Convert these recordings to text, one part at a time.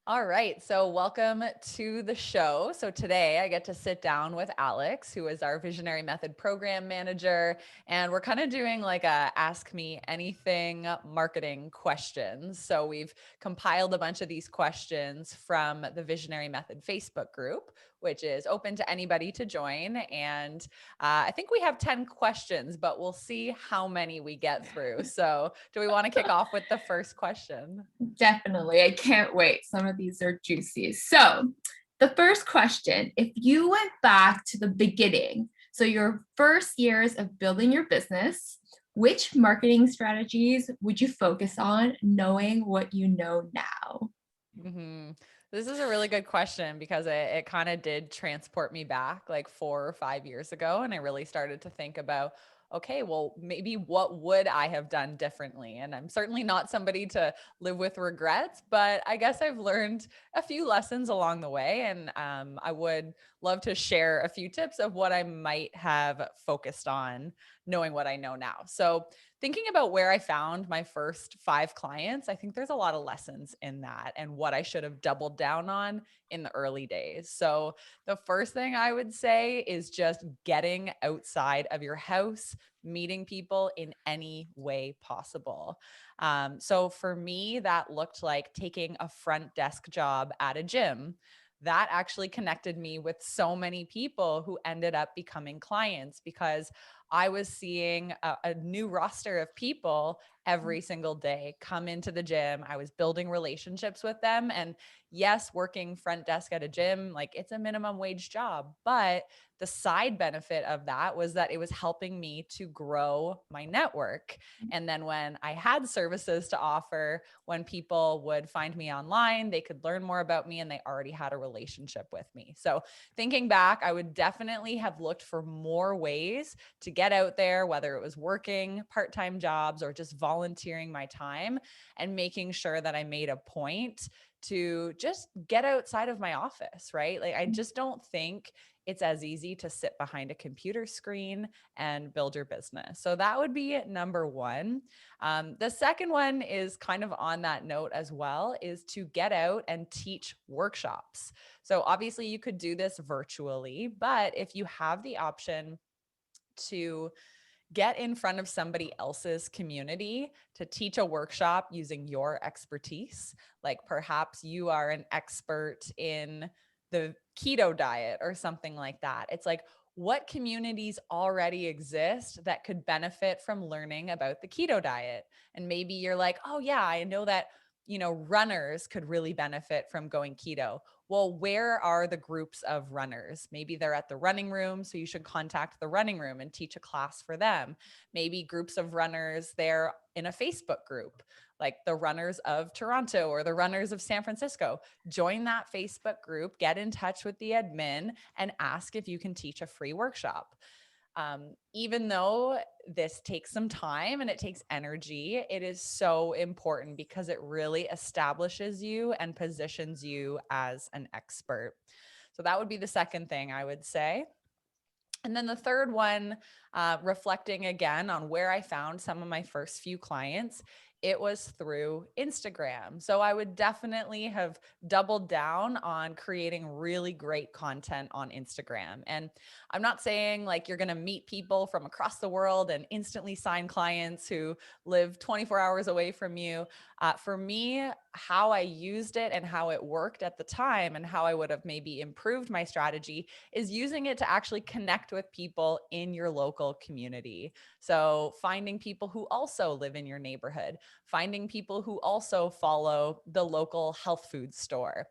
All right. So, welcome to the show. So, today I get to sit down with Alex, who is our Visionary Method program manager. And we're kind of doing like a ask me anything marketing questions. So, we've compiled a bunch of these questions from the Visionary Method Facebook group, which is open to anybody to join. And I think we have 10 questions, but we'll see how many we get through. So, do we want to kick off with the first question? Definitely. I can't wait. Some of these are juicy. So, the first question, if you went back to the beginning, so your first years of building your business, which marketing strategies would you focus on knowing what you know now? hmm This is a really good question because it kind of did transport me back like 4 or 5 years ago. And I really started to think about, okay, well, maybe what would I have done differently? And I'm certainly not somebody to live with regrets, but I guess I've learned a few lessons along the way. And I would love to share a few tips of what I might have focused on knowing what I know now. So, thinking about where I found my first 5 clients, I think there's a lot of lessons in that and what I should have doubled down on in the early days. So, the first thing I would say is just getting outside of your house, meeting people in any way possible. So, for me, that looked like taking a front desk job at a gym. That actually connected me with so many people who ended up becoming clients because I was seeing a new roster of people every single day come into the gym. I was building relationships with them. And yes, working front desk at a gym, like it's a minimum wage job. But the side benefit of that was that it was helping me to grow my network. And then when I had services to offer, when people would find me online, they could learn more about me and they already had a relationship with me. So thinking back, I would definitely have looked for more ways to get out there, whether it was working part time jobs or just volunteering my time and making sure that I made a point to just get outside of my office, right? Like, I just don't think it's as easy to sit behind a computer screen and build your business. So that would be number one. The second one is kind of on that note as well, is to get out and teach workshops. So obviously you could do this virtually, but if you have the option to get in front of somebody else's community to teach a workshop using your expertise. Like perhaps you are an expert in the keto diet or something like that. It's like, what communities already exist that could benefit from learning about the keto diet? And maybe you're like, oh, yeah, I know that. Runners could really benefit from going keto. Well, where are the groups of runners? Maybe they're at the running room, so you should contact the running room and teach a class for them. Maybe groups of runners, they're in a Facebook group, like the runners of Toronto or the runners of San Francisco. Join that Facebook group, get in touch with the admin, and ask if you can teach a free workshop. Even though this takes some time and it takes energy, it is so important because it really establishes you and positions you as an expert. So that would be the second thing I would say. And then the third one, reflecting again on where I found some of my first few clients, it was through Instagram. So I would definitely have doubled down on creating really great content on Instagram. And I'm not saying like you're going to meet people from across the world and instantly sign clients who live 24 hours away from you. For me, how I used it and how it worked at the time and how I would have maybe improved my strategy is using it to actually connect with people in your local community. So, finding people who also live in your neighborhood, finding people who also follow the local health food store,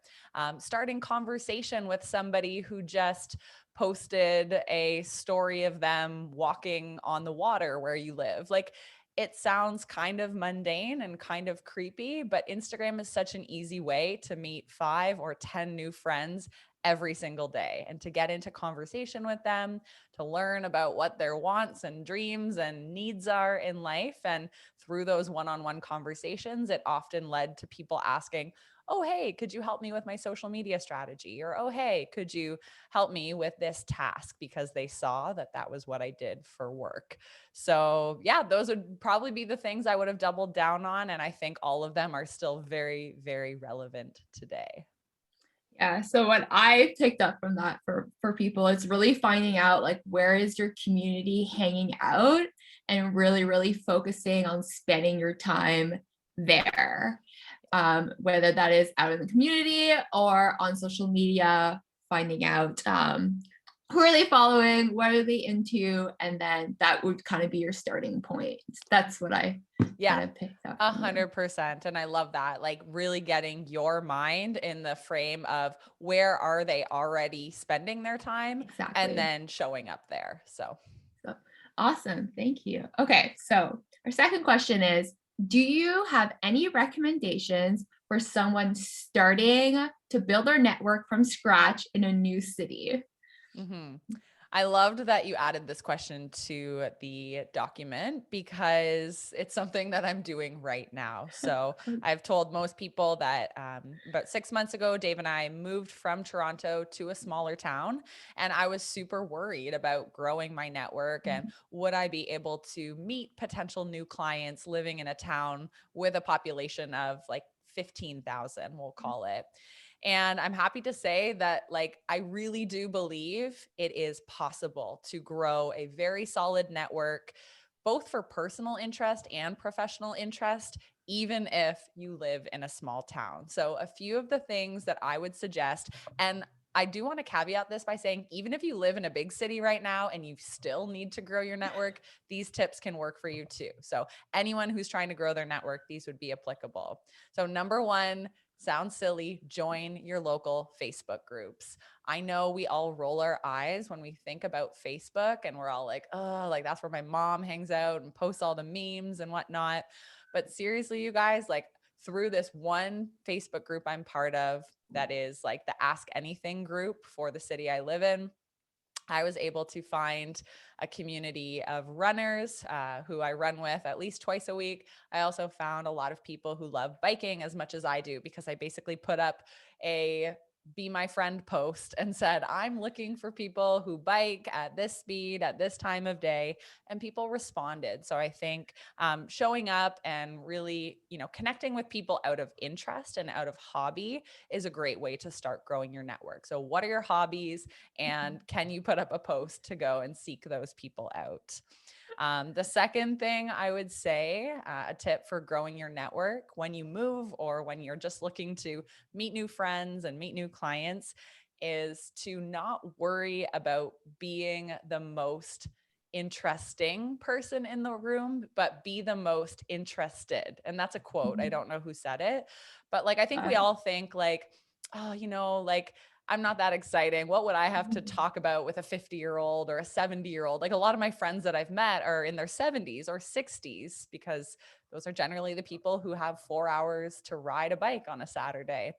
starting conversation with somebody who just posted a story of them walking on the water where you live. Like, it sounds kind of mundane and kind of creepy, but Instagram is such an easy way to meet 5 or 10 new friends every single day, and to get into conversation with them, to learn about what their wants and dreams and needs are in life. And through those one-on-one conversations, it often led to people asking, oh, hey, could you help me with my social media strategy? Or, oh, hey, could you help me with this task? Because they saw that that was what I did for work. So, yeah, those would probably be the things I would have doubled down on. And I think all of them are still very, very relevant today. Yeah. So what I picked up from that for people is really finding out like where is your community hanging out and really, really focusing on spending your time there. Whether that is out in the community or on social media, finding out who are they following, what are they into, and then that would kind of be your starting point. That's what I Yeah, kind of picked up from you. 100%. And I love that. Like really getting your mind in the frame of where are they already spending their time and Exactly. then showing up there. So, So awesome. Thank you. Okay. So our second question is, do you have any recommendations for someone starting to build their network from scratch in a new city? mhm. I loved that you added this question to the document because it's something that I'm doing right now. So I've told most people that about 6 months ago, Dave and I moved from Toronto to a smaller town. And I was super worried about growing my network and would I be able to meet potential new clients living in a town with a population of like 15,000, we'll call it. And I'm happy to say that, like, I really do believe it is possible to grow a very solid network, both for personal interest and professional interest, even if you live in a small town. So, a few of the things that I would suggest, and I do want to caveat this by saying, even if you live in a big city right now and you still need to grow your network, these tips can work for you too. So, anyone who's trying to grow their network, these would be applicable. So, number one, sounds silly, join your local Facebook groups. I know we all roll our eyes when we think about Facebook and we're all like, oh, like that's where my mom hangs out and posts all the memes and whatnot. But seriously, you guys, like through this one Facebook group I'm part of, that is like the Ask Anything group for the city I live in, I was able to find a community of runners who I run with at least twice a week. I also found a lot of people who love biking as much as I do because I basically put up a be my friend post and said, I'm looking for people who bike at this speed at this time of day. And people responded. So I think showing up and really, connecting with people out of interest and out of hobby is a great way to start growing your network. So, what are your hobbies? And can you put up a post to go and seek those people out? The second thing I would say, a tip for growing your network when you move or when you're just looking to meet new friends and meet new clients, is to not worry about being the most interesting person in the room, but be the most interested. And that's a quote. I don't know who said it, but like, I think we all think like, oh, like I'm not that exciting. What would I have to talk about with a 50-year-old or a 70-year-old? Like a lot of my friends that I've met are in their 70s or 60s because those are generally the people who have 4 hours to ride a bike on a Saturday.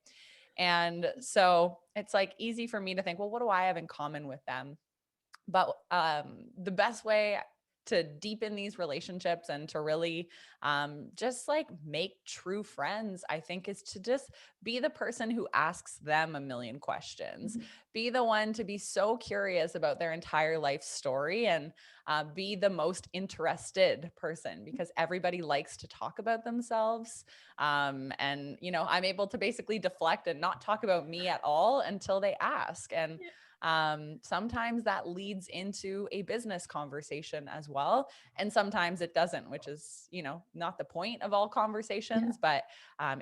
And so it's like easy for me to think, well, what do I have in common with them? But the best way to deepen these relationships and to really just like make true friends, I think, is to just be the person who asks them a million questions. Be the one to be so curious about their entire life story and be the most interested person because everybody likes to talk about themselves. And, I'm able to basically deflect and not talk about me at all until they ask. And sometimes that leads into a business conversation as well. And sometimes it doesn't, which is, not the point of all conversations, but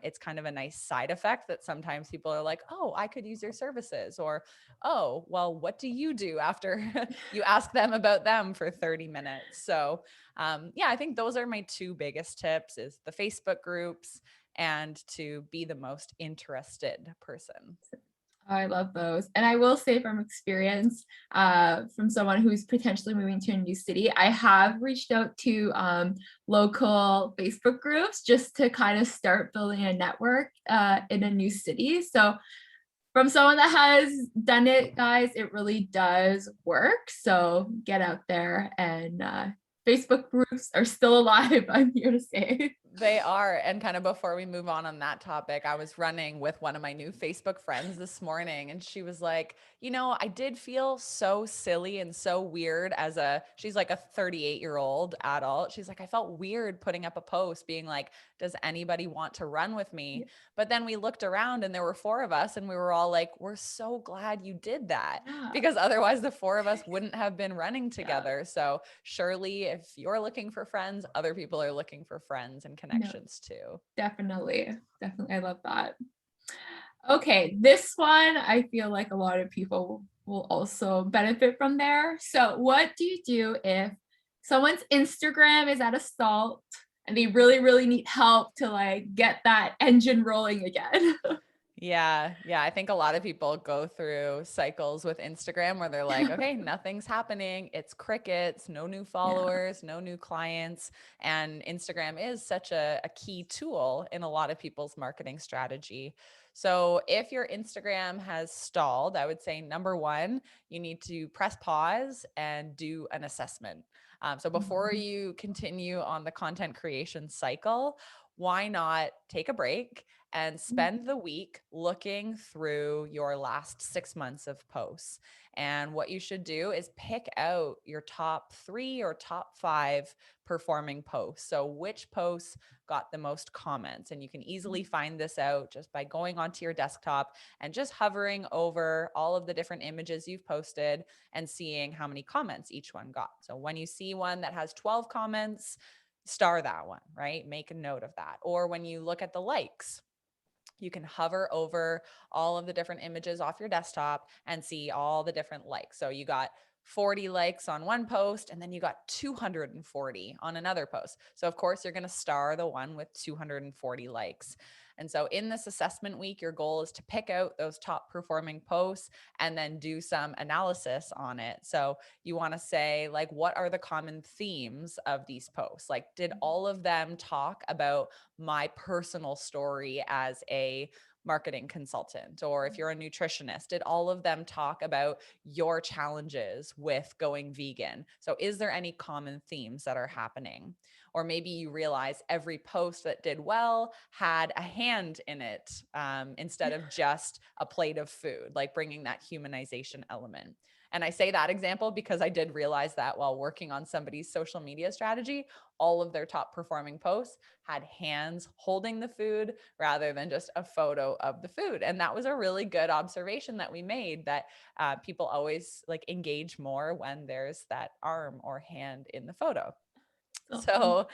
it's kind of a nice side effect that sometimes people are like, oh, I could use your services. Or, oh, well, what do you do after you ask them about them for 30 minutes? So yeah, I think those are my two biggest tips is the Facebook groups and to be the most interested person. I love those. And I will say from experience, from someone who's potentially moving to a new city, I have reached out to local Facebook groups just to kind of start building a network in a new city. So from someone that has done it, guys, it really does work. So get out there, and Facebook groups are still alive, I'm here to say. They are. And kind of before we move on that topic, I was running with one of my new Facebook friends this morning, and she was like, I did feel so silly and so weird she's like a 38-year-old adult. She's like, I felt weird putting up a post being like, does anybody want to run with me? Yeah. But then we looked around and there were four of us, and we were all like, we're so glad you did that, Yeah. because otherwise the four of us wouldn't have been running Yeah. together. So surely if you're looking for friends, other people are looking for friends and No, connections too. definitely. Definitely. I love that. Okay, this one I feel like a lot of people will also benefit from there. So, what do you do if someone's Instagram is at a stall and they really, really need help to like get that engine rolling again? Yeah. Yeah. I think a lot of people go through cycles with Instagram where they're like, okay, nothing's happening. It's crickets, no new Yeah. followers, no new clients. And Instagram is such a key tool in a lot of people's marketing strategy. So if your Instagram has stalled, I would say number one, you need to press pause and do an assessment. So before Mhm. you continue on the content creation cycle, why not take a break and spend the week looking through your last 6 months of posts? And what you should do is pick out your top 3 or top 5 performing posts. So, which posts got the most comments? And you can easily find this out just by going onto your desktop and just hovering over all of the different images you've posted and seeing how many comments each one got. So, when you see one that has 12 comments, star that one, right? Make a note of that. Or when you look at the likes, you can hover over all of the different images off your desktop and see all the different likes. So you got 40 likes on one post, and then you got 240 on another post. So, of course, you're going to star the one with 240 likes. And so, in this assessment week, your goal is to pick out those top performing posts and then do some analysis on it. So, you want to say, like, what are the common themes of these posts? Like, did all of them talk about my personal story as a marketing consultant? Or if you're a nutritionist, did all of them talk about your challenges with going vegan? So, is there any common themes that are happening? Or maybe you realize every post that did well had a hand in it, instead of just a plate of food, like bringing that humanization element. And I say that example because I did realize that while working on somebody's social media strategy, all of their top performing posts had hands holding the food rather than just a photo of the food. And that was a really good observation that we made, that people always like engage more when there's that arm or hand in the photo. Awesome. So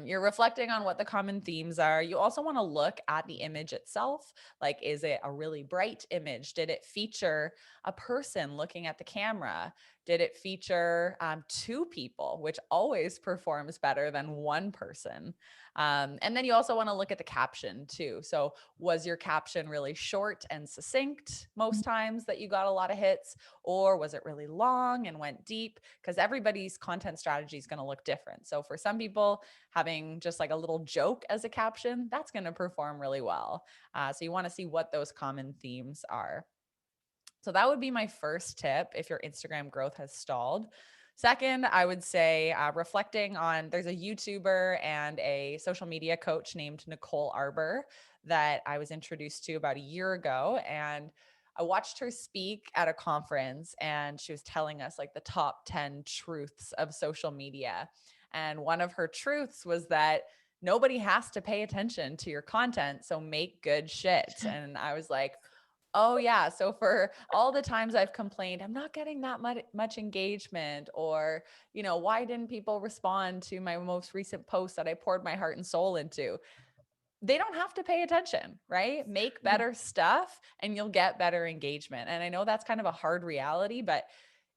you're reflecting on what the common themes are. You also want to look at the image itself. Like, is it a really bright image? Did it feature a person looking at the camera? Did it feature two people, which always performs better than one person? And then you also want to look at the caption too. So, was your caption really short and succinct most times that you got a lot of hits? Or was it really long and went deep? Because everybody's content strategy is going to look different. So for some people, having just like a little joke as a caption, that's going to perform really well. So you want to see what those common themes are. So that would be my first tip if your Instagram growth has stalled. Second, I would say reflecting on, there's a YouTuber and a social media coach named Nicole Arbor that I was introduced to about a year ago. And I watched her speak at a conference, and she was telling us like the top 10 truths of social media. And one of her truths was that nobody has to pay attention to your content. So make good shit. And I was like, oh yeah. So for all the times I've complained, I'm not getting that much engagement, or, why didn't people respond to my most recent post that I poured my heart and soul into? They don't have to pay attention, right? Make Yeah. better stuff and you'll get better engagement. And I know that's kind of a hard reality, but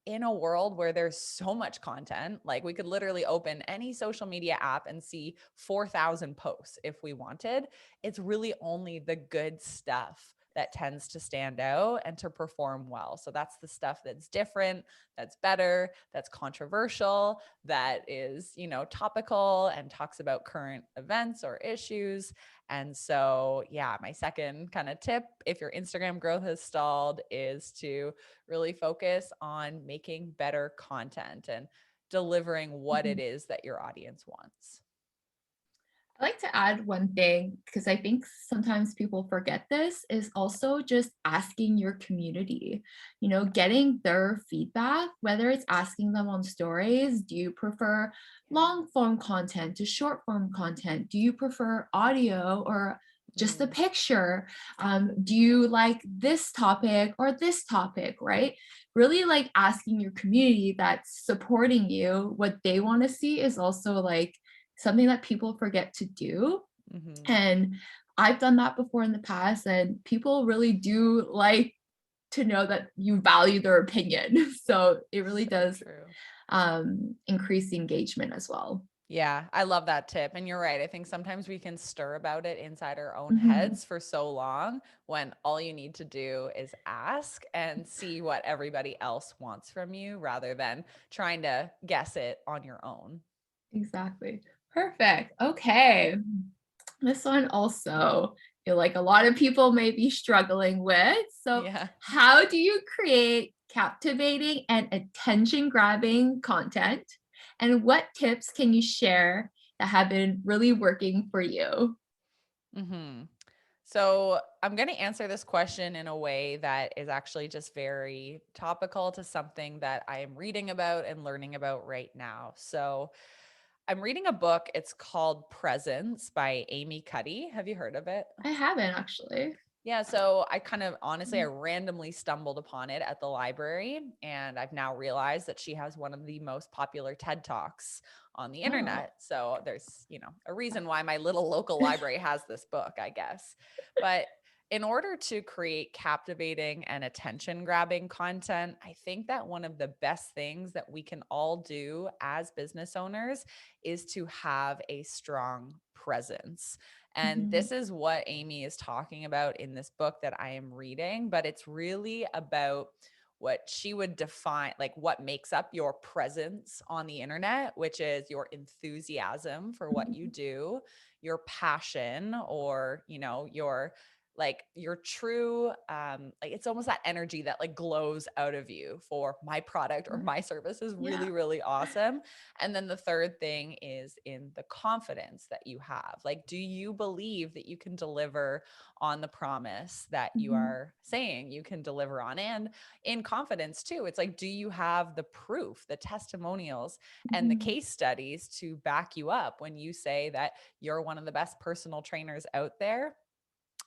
in a world where there's so much content, like we could literally open any social media app and see 4,000 posts if we wanted. It's really only the good stuff that tends to stand out and to perform well. So that's the stuff that's different, that's better, that's controversial, that is, topical and talks about current events or issues. And so, yeah, my second kind of tip, if your Instagram growth has stalled, is to really focus on making better content and delivering what it Mhm. is that your audience wants. I like to add one thing because I think sometimes people forget this is also just asking your community, getting their feedback, whether it's asking them on stories, do you prefer long form content to short form content? Do you prefer audio or just a Mm, picture? Do you like this topic or this topic, right? Really like asking your community that's supporting you what they want to see is also like something that people forget to do. mhm. And I've done that before in the past, and people really do like to know that you value their opinion. So it really So does true. increase the engagement as well. Yeah, I love that tip. And you're right. I think sometimes we can stir about it inside our own Mhm. heads for so long when all you need to do is ask and see what everybody else wants from you rather than trying to guess it on your own. Exactly. Perfect. Okay. This one also, I feel like a lot of people may be struggling with. So, Yeah. how do you create captivating and attention grabbing content? And what tips can you share that have been really working for you? hmm So I'm going to answer this question in a way that is actually just very topical to something that I am reading about and learning about right now. So I'm reading a book. It's called Presence by Amy Cuddy. Have you heard of it? I haven't actually. Yeah, so I kind of honestly, I randomly stumbled upon it at the library, and I've now realized that she has one of the most popular TED Talks on the Oh. internet. So there's, a reason why my little local library has this book, I guess. But in order to create captivating and attention grabbing content, I think that one of the best things that we can all do as business owners is to have a strong presence. And Mhm, this is what Amy is talking about in this book that I am reading, but it's really about what she would define, like what makes up your presence on the internet, which is your enthusiasm for what you mhm, do, your passion, or, your true like it's almost that energy that like glows out of you for my product or mhm. my service is Yeah. really really awesome. And then the third thing is in the confidence that you have. Like, do you believe that you can deliver on the promise that you Mhm, are saying you can deliver on? And in confidence, too, it's like, do you have the proof, the testimonials, and the mhm, case studies to back you up when you say that you're one of the best personal trainers out there?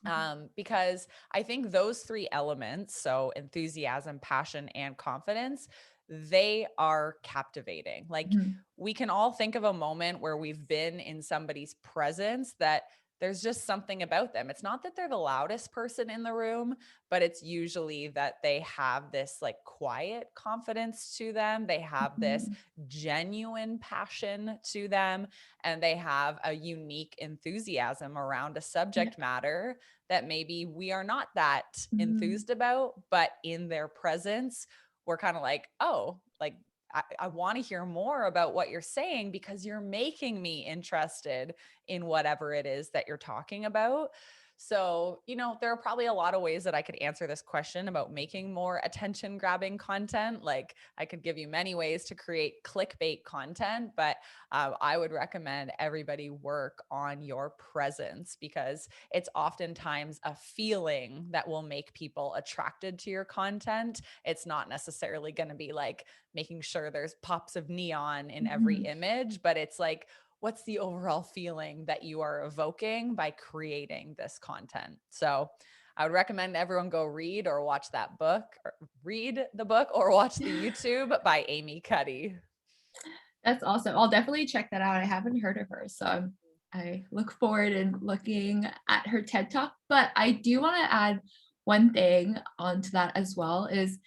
mhm, Because I think those three elements, so enthusiasm, passion, and confidence, they are captivating. Like mhm, we can all think of a moment where we've been in somebody's presence that there's just something about them. It's not that they're the loudest person in the room, but it's usually that they have this like quiet confidence to them. They have this mhm. genuine passion to them, and they have a unique enthusiasm around a Yeah. subject matter that maybe we are not that Mhm, enthused about, but in their presence, we're kind of like, oh, like I want to hear more about what you're saying because you're making me interested in whatever it is that you're talking about. So, there are probably a lot of ways that I could answer this question about making more attention grabbing content. Like, I could give you many ways to create clickbait content, but I would recommend everybody work on your presence because it's oftentimes a feeling that will make people attracted to your content. It's not necessarily going to be like making sure there's pops of neon in every mhm. image, but it's like, what's the overall feeling that you are evoking by creating this content? So, I would recommend everyone go read or watch that book, or read the book or watch the YouTube by Amy Cuddy. That's awesome. I'll definitely check that out. I haven't heard of her, so I look forward in looking at her TED Talk. But I do want to add one thing onto that as well is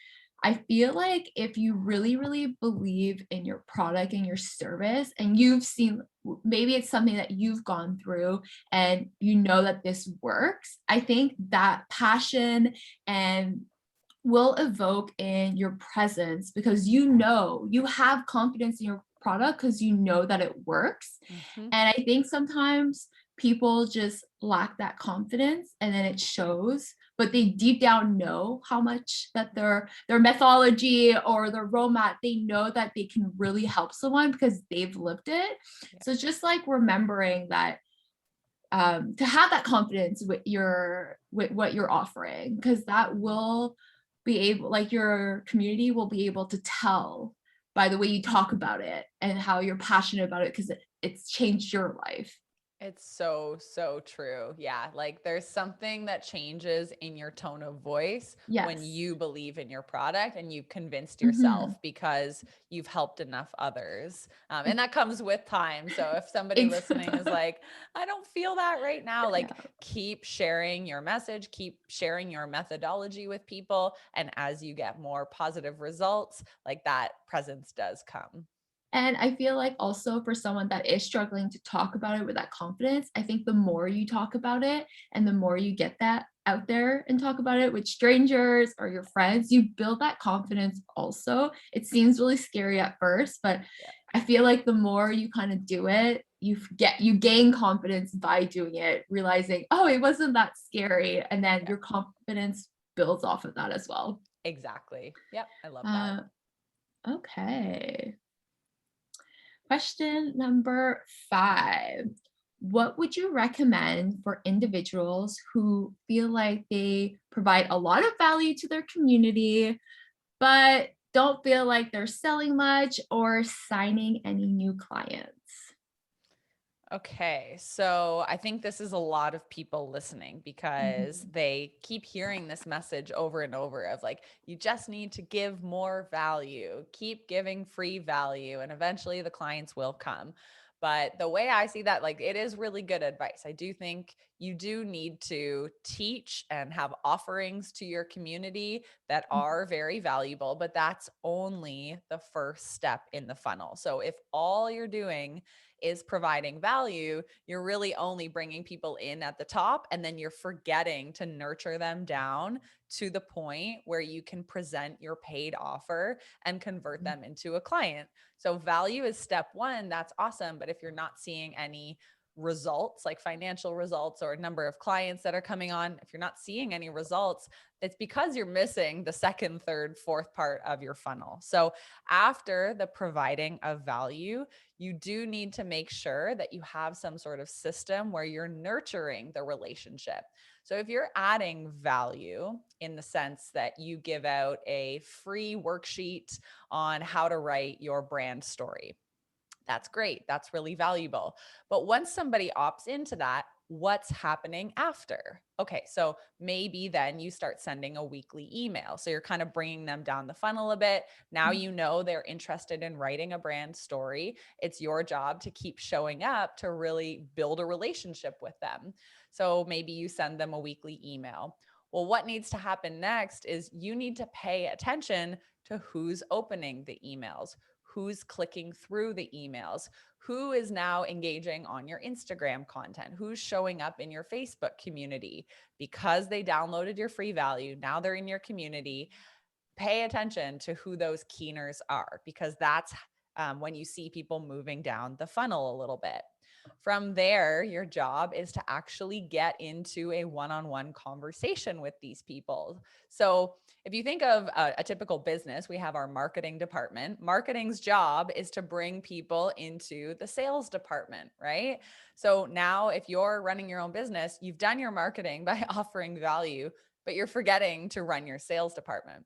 I feel like if you really, really believe in your product and your service, and you've seen, maybe it's something that you've gone through and you know that this works, I think that passion and will evoke in your presence because you know you have confidence in your product because you know that it works. Mhm. And I think sometimes people just lack that confidence and then it shows, but they deep down know how much that their methodology or their roadmap, they know that they can really help someone because they've lived it. Yeah. So just like remembering that, to have that confidence with your with what you're offering, because that will be able, like your community will be able to tell by the way you talk about it and how you're passionate about it because it's changed your life. It's so, so true. Yeah. Like there's something that changes in your tone of voice when Yes. you believe in your product and you've convinced Mhm. yourself because you've helped enough others. And that comes with time. So if somebody Ex- listening is like, I don't feel that right now, like yeah. keep sharing your message, keep sharing your methodology with people. And as you get more positive results, like that presence does come. And I feel like also for someone that is struggling to talk about it with that confidence, I think the more you talk about it and the more you get that out there and talk about it with strangers or your friends, you build that confidence also. It seems really scary at first, but Yeah. I feel like the more you kind of do it, you gain confidence by doing it, realizing, oh, it wasn't that scary. And then Yeah. your confidence builds off of that as well. Exactly. Yep. I love that. Uh, okay. Question number 5. What would you recommend for individuals who feel like they provide a lot of value to their community, but don't feel like they're selling much or signing any new clients? Okay, so I think this is a lot of people listening because Mhm. they keep hearing this message over and over of like, you just need to give more value, keep giving free value, and eventually the clients will come. But the way I see that, like, it is really good advice. I do think you do need to teach and have offerings to your community that are very valuable, but that's only the first step in the funnel. So if all you're doing is providing value, you're really only bringing people in at the top and then you're forgetting to nurture them down to the point where you can present your paid offer and convert them into a client. So value is step 1. That's awesome, but if you're not seeing any results like financial results or number of clients that are coming on, if you're not seeing any results, it's because you're missing the second, third, fourth part of your funnel. So after the providing of value, you do need to make sure that you have some sort of system where you're nurturing the relationship. So if you're adding value in the sense that you give out a free worksheet on how to write your brand story, that's great. That's really valuable. But once somebody opts into that, what's happening after? Okay, so maybe then you start sending a weekly email. So you're kind of bringing them down the funnel a bit. Now you know they're interested in writing a brand story. It's your job to keep showing up to really build a relationship with them. So maybe you send them a weekly email. Well, what needs to happen next is you need to pay attention to who's opening the emails, who's clicking through the emails, who is now engaging on your Instagram content, who's showing up in your Facebook community because they downloaded your free value. Now they're in your community. Pay attention to who those keeners are because that's when you see people moving down the funnel a little bit. From there, your job is to actually get into a one on one conversation with these people. So, if you think of a typical business, we have our marketing department. Marketing's job is to bring people into the sales department, right? So, now if you're running your own business, you've done your marketing by offering value, but you're forgetting to run your sales department.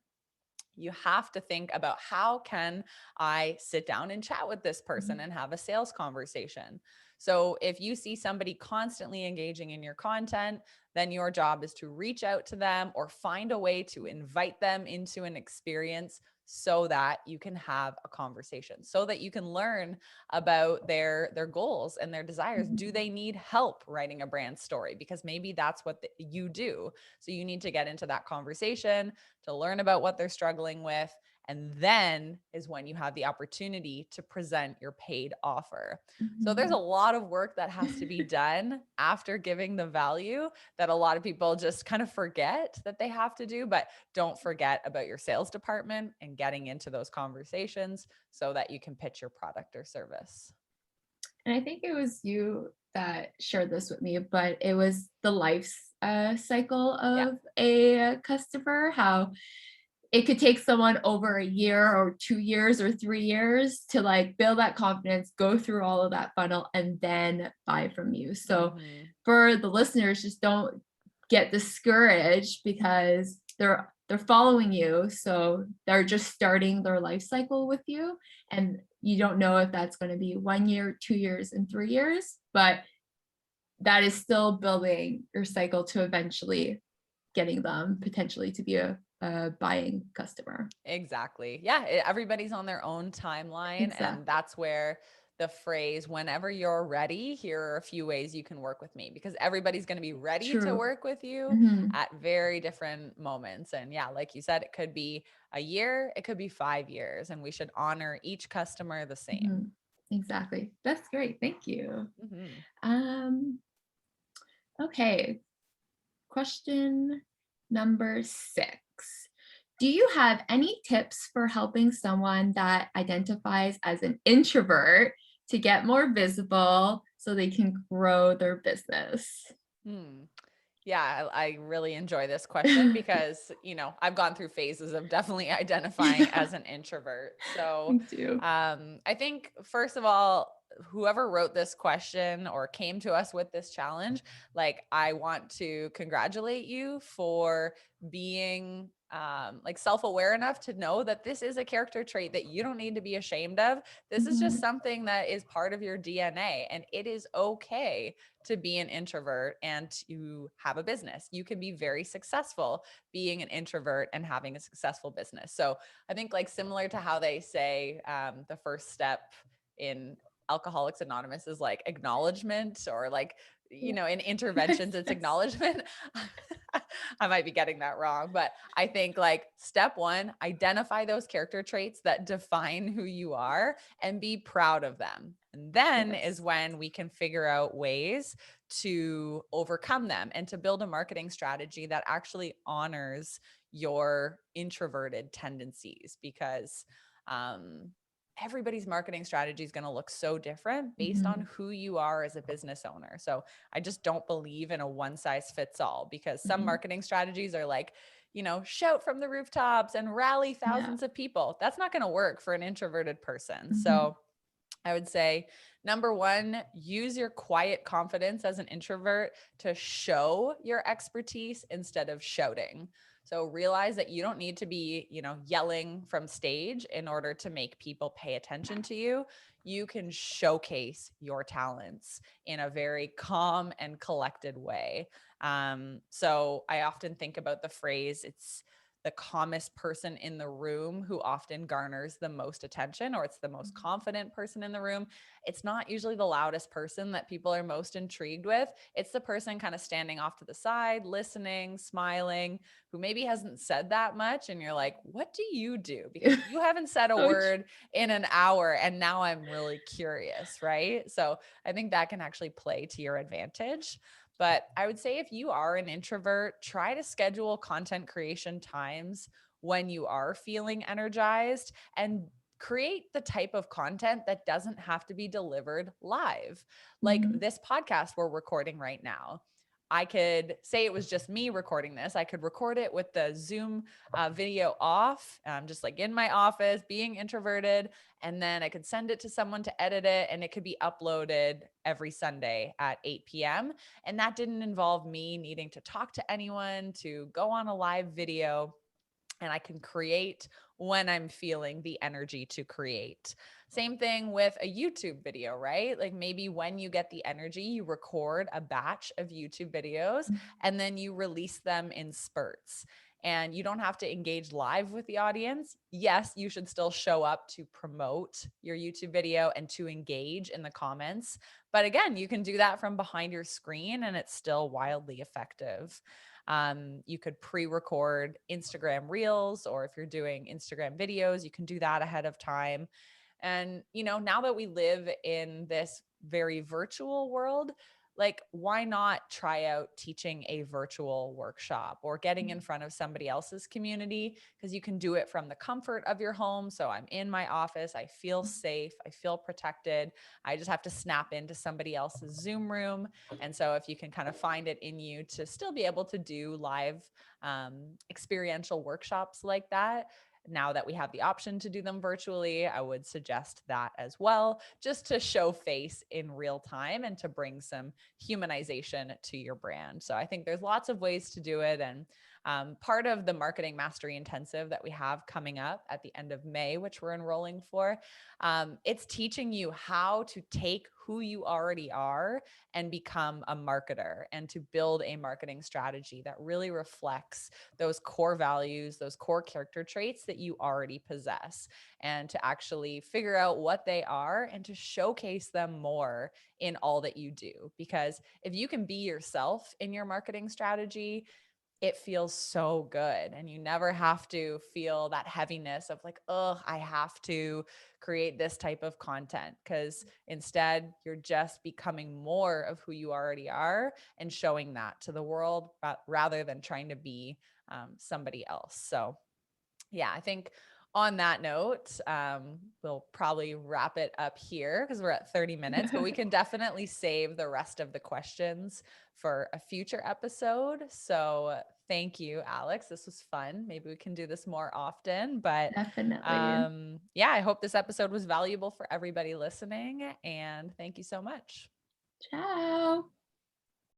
You have to think about how can I sit down and chat with this person and have a sales conversation. So if you see somebody constantly engaging in your content, then your job is to reach out to them or find a way to invite them into an experience so that you can have a conversation, so that you can learn about their goals and their desires. Do Mhm. they need help writing a brand story? Because maybe that's what you do. So you need to get into that conversation to learn about what they're struggling with. And then is when you have the opportunity to present your paid offer. So there's a Mhm. lot of work that has to be done after giving the value that a lot of people just kind of forget that they have to do. But don't forget about your sales department and getting into those conversations so that you can pitch your product or service. And I think it was you that shared this with me, but it was the life cycle Yeah. of a customer, how it could take someone over a year or 2 years or 3 years to like build that confidence, go through all of that funnel, and then buy from you. So Mm-hmm. for the listeners, just don't get discouraged because they're following you. So they're just starting their life cycle with you. And you don't know if that's going to be 1 year, 2 years, and 3 years, but that is still building your cycle to eventually getting them potentially to be a buying customer. Exactly. Yeah. Everybody's on their own timeline. And Exactly. that's where the phrase, whenever you're ready, here are a few ways you can work with me, because everybody's going to be ready to True. work with you Mhm. at very different moments. And yeah, like you said, it could be a year, it could be 5 years, and we should honor each customer the same. Mhm. Exactly. That's great. Thank you. Mm-hmm. Um, okay. Question number 6. Do you have any tips for helping someone that identifies as an introvert to get more visible so they can grow their business? Hmm. Yeah, I really enjoy this question because, I've gone through phases of definitely identifying Yeah, as an introvert. So, me too. I think, first of all, whoever wrote this question or came to us with this challenge, like, I want to congratulate you for being like self-aware enough to know that this is a character trait that you don't need to be ashamed of. This is just Mhm. something that is part of your DNA, and it is okay to be an introvert and to have a business. You can be very successful being an introvert and having a successful business. So I think, like, similar to how they say the first step in Alcoholics Anonymous is like acknowledgement, or like, Yeah. in Yes, interventions, it's yes. acknowledgement. I might be getting that wrong, but I think, like, step one, identify those character traits that define who you are and be proud of them. And then is Yes. when we can figure out ways to overcome them and to build a marketing strategy that actually honors your introverted tendencies, because um, everybody's marketing strategy is going to look so different based on Mhm. who you are as a business owner. So I just don't believe in a one size fits all, because some Mhm. marketing strategies are like, shout from the rooftops and rally Yeah. thousands of people. That's not going to work for an introverted person. Mhm. So I would say, number one, use your quiet confidence as an introvert to show your expertise instead of shouting. So realize that you don't need to be, yelling from stage in order to make people pay attention to you. You can showcase your talents in a very calm and collected way. So I often think about the phrase, it's the calmest person in the room who often garners the most attention, or it's the most confident person in the room. It's not usually the loudest person that people are most intrigued with. It's the person kind of standing off to the side, listening, smiling, who maybe hasn't said that much. And you're like, what do you do? Because you haven't said a So true. word in an hour. And now I'm really curious, right? So I think that can actually play to your advantage. But I would say, if you are an introvert, try to schedule content creation times when you are feeling energized, and create the type of content that doesn't have to be delivered live. Like Mhm. this podcast we're recording right now. I could say it was just me recording this. I could record it with the Zoom video off, just like in my office, being introverted. And then I could send it to someone to edit it, and it could be uploaded every Sunday at 8 p.m. And that didn't involve me needing to talk to anyone, to go on a live video, and I can create when I'm feeling the energy to create. Same thing with a YouTube video, right? Like, maybe when you get the energy, you record a batch of YouTube videos and then you release them in spurts. and you don't have to engage live with the audience. Yes, you should still show up to promote your YouTube video and to engage in the comments. But again, you can do that from behind your screen and it's still wildly effective. You could pre-record Instagram reels, or if you're doing Instagram videos, you can do that ahead of time. And, now that we live in this very virtual world, like, why not try out teaching a virtual workshop or getting in front of somebody else's community? Because you can do it from the comfort of your home. So I'm in my office, I feel safe, I feel protected. I just have to snap into somebody else's Zoom room. And so if you can kind of find it in you to still be able to do live experiential workshops like that, now that we have the option to do them virtually, I would suggest that as well, just to show face in real time and to bring some humanization to your brand. So I think there's lots of ways to do it. And part of the Marketing Mastery Intensive that we have coming up at the end of May, which we're enrolling for, it's teaching you how to take who you already are and become a marketer, and to build a marketing strategy that really reflects those core values, those core character traits that you already possess, and to actually figure out what they are and to showcase them more in all that you do. Because if you can be yourself in your marketing strategy, it feels so good, and you never have to feel that heaviness of like, oh, I have to create this type of content, because instead you're just becoming more of who you already are and showing that to the world, rather than trying to be somebody else. So yeah, I think on that note, we'll probably wrap it up here because we're at 30 minutes, but we can definitely save the rest of the questions for a future episode. So thank you, Alex. This was fun. Maybe we can do this more often, but Definitely. yeah, I hope this episode was valuable for everybody listening, and thank you so much. Ciao.